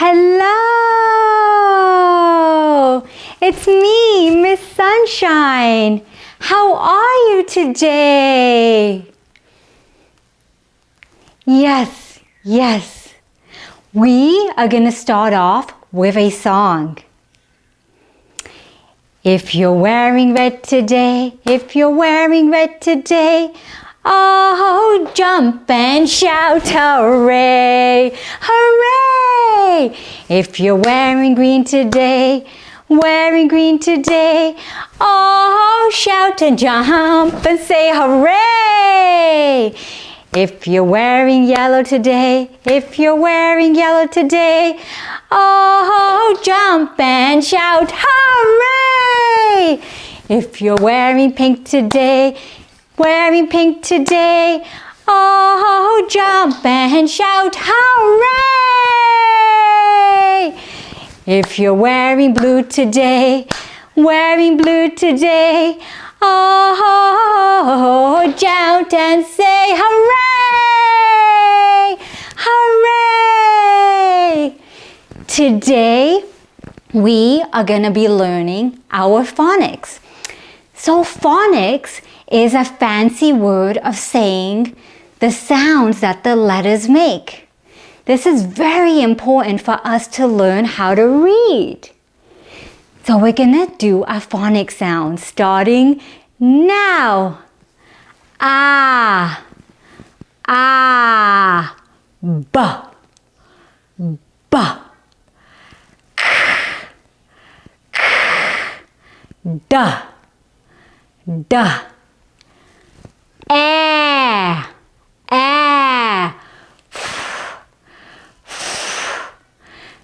Hello! It's me, Miss Sunshine. How are you today? Yes. We are going to start off with a song. If you're wearing red today, oh, jump and shout, hooray, hooray! If you're wearing green today, oh, shout and jump and say hooray! If you're wearing yellow today, oh, jump and shout, hooray! If you're wearing pink today, oh, jump and shout, hooray! If you're wearing blue today, oh, shout and say hooray! Hooray! Today, we are going to be learning our phonics. So phonics is a fancy word of saying the sounds that the letters make. This is very important for us to learn how to read. So we're going to do a phonics sound starting now. Ah, ah, ba, ba, da, da, eh,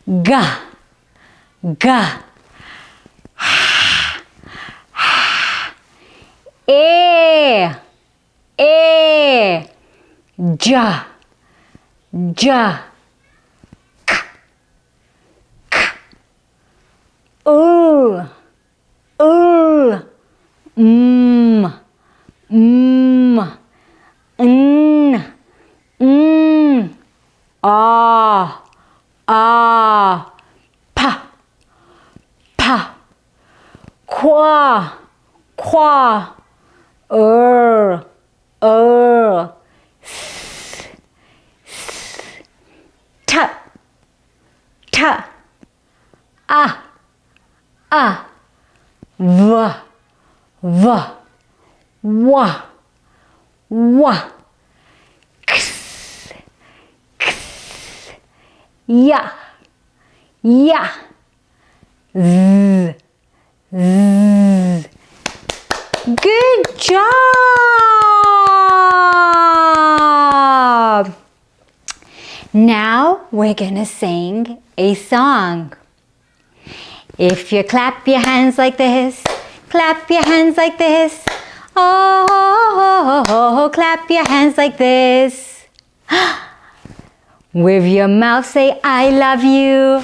ga, ga, ja, ja, k, k, n, ah, pa, pa, qua, ta, va, wa, x, ya, z. Good job! Now we're gonna sing a song. If you clap your hands like this, oh, clap your hands like this. With your mouth say I love you,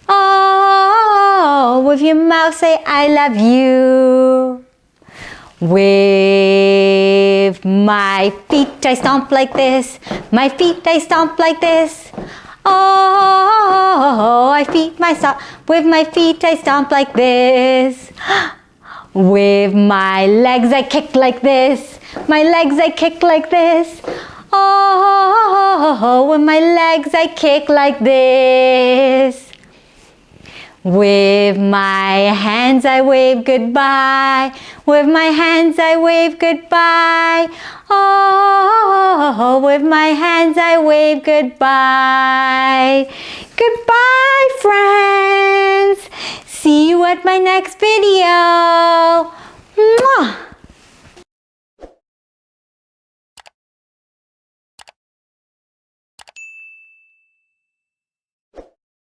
oh, with your mouth say I love you. With my feet I stomp like this, oh, with my feet I stomp like this. With my legs I kick like this, oh, with my legs I kick like this. With my hands I wave goodbye, oh, with my hands I wave goodbye. Goodbye, friends. See you at my next video. Mwah.